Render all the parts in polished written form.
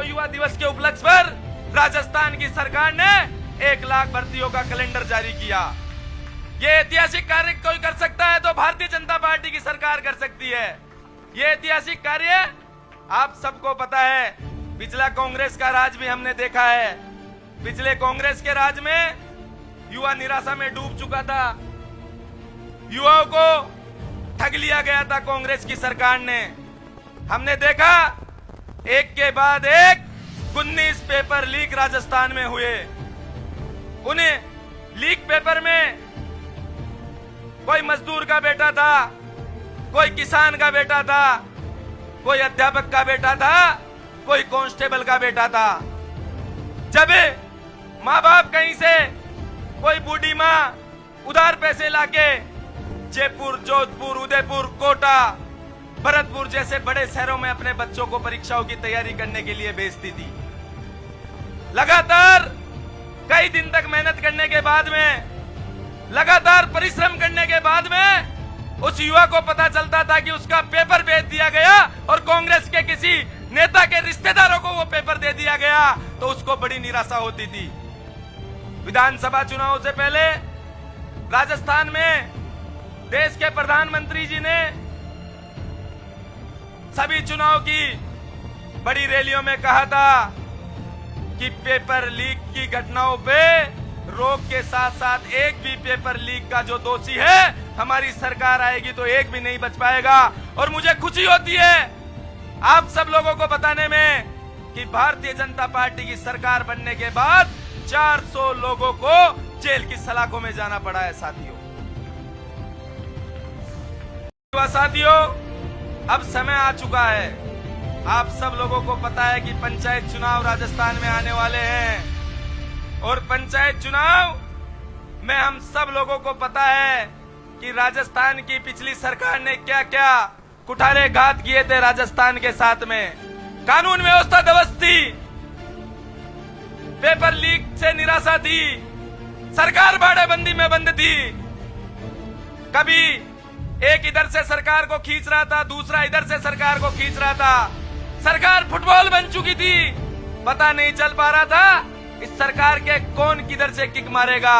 युवा दिवस के उपलक्ष्य पर राजस्थान की सरकार ने 1 लाख भर्तियों का कैलेंडर जारी किया। ये ऐतिहासिक कार्य कोई कर सकता है तो भारतीय जनता पार्टी की सरकार कर सकती है। ये ऐतिहासिक कार्य आप सबको पता है, पिछला कांग्रेस का राज भी हमने देखा है। पिछले कांग्रेस के राज में युवा निराशा में डूब चुका था, युवाओं को ठग लिया गया था कांग्रेस की सरकार ने। हमने देखा एक के बाद एक 19 पेपर लीक राजस्थान में हुए। उन्हें लीक पेपर में कोई मजदूर का बेटा था, कोई किसान का बेटा था, कोई अध्यापक का बेटा था, कोई कांस्टेबल का बेटा था। जब माँ बाप कहीं से कोई बूढ़ी माँ उधार पैसे लाके जयपुर, जोधपुर, उदयपुर, कोटा, भरतपुर जैसे बड़े शहरों में अपने बच्चों को परीक्षाओं की तैयारी करने के लिए भेजती थी। लगातार कई दिन तक मेहनत करने के बाद में, लगातार परिश्रम करने के बाद में उस युवा को पता चलता था कि उसका पेपर बेच दिया गया और कांग्रेस के किसी नेता के रिश्तेदारों को वो पेपर दे दिया गया, तो उसको बड़ी निराशा होती थी। विधानसभा चुनाव से पहले राजस्थान में देश के प्रधानमंत्री जी ने सभी चुनाव की बड़ी रैलियों में कहा था कि पेपर लीक की घटनाओं पे रोक के साथ साथ एक भी पेपर लीक का जो दोषी है, हमारी सरकार आएगी तो एक भी नहीं बच पाएगा। और मुझे खुशी होती है आप सब लोगों को बताने में कि भारतीय जनता पार्टी की सरकार बनने के बाद 400 लोगों को जेल की सलाखों में जाना पड़ा है। साथियों, अब समय आ चुका है। आप सब लोगों को पता है कि पंचायत चुनाव राजस्थान में आने वाले हैं और पंचायत चुनाव में हम सब लोगों को पता है कि राजस्थान की पिछली सरकार ने क्या क्या कुठारे घात किए थे राजस्थान के साथ में। कानून व्यवस्था ध्वस्त थी, पेपर लीक से निराशा थी, सरकार बाड़ेबंदी में बंद थी। कभी एक इधर से सरकार को खींच रहा था, दूसरा इधर से सरकार को खींच रहा था। सरकार फुटबॉल बन चुकी थी, पता नहीं चल पा रहा था इस सरकार के कौन किधर से किक मारेगा।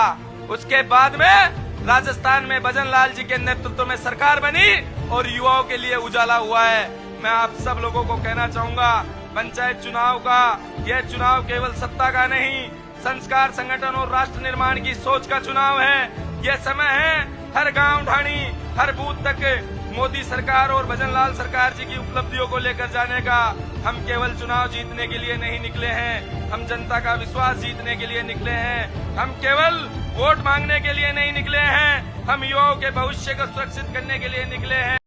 उसके बाद में राजस्थान में भजन लाल जी के नेतृत्व में सरकार बनी और युवाओं के लिए उजाला हुआ है। मैं आप सब लोगों को कहना चाहूंगा, पंचायत चुनाव का यह चुनाव केवल सत्ता का नहीं, संस्कार, संगठन और राष्ट्र निर्माण की सोच का चुनाव है। यह समय है हर गांव ढाणी, हर बूथ तक मोदी सरकार और भजन लाल सरकार जी की उपलब्धियों को लेकर जाने का। हम केवल चुनाव जीतने के लिए नहीं निकले हैं, हम जनता का विश्वास जीतने के लिए निकले हैं। हम केवल वोट मांगने के लिए नहीं निकले हैं, हम युवाओं के भविष्य को सुरक्षित करने के लिए निकले हैं।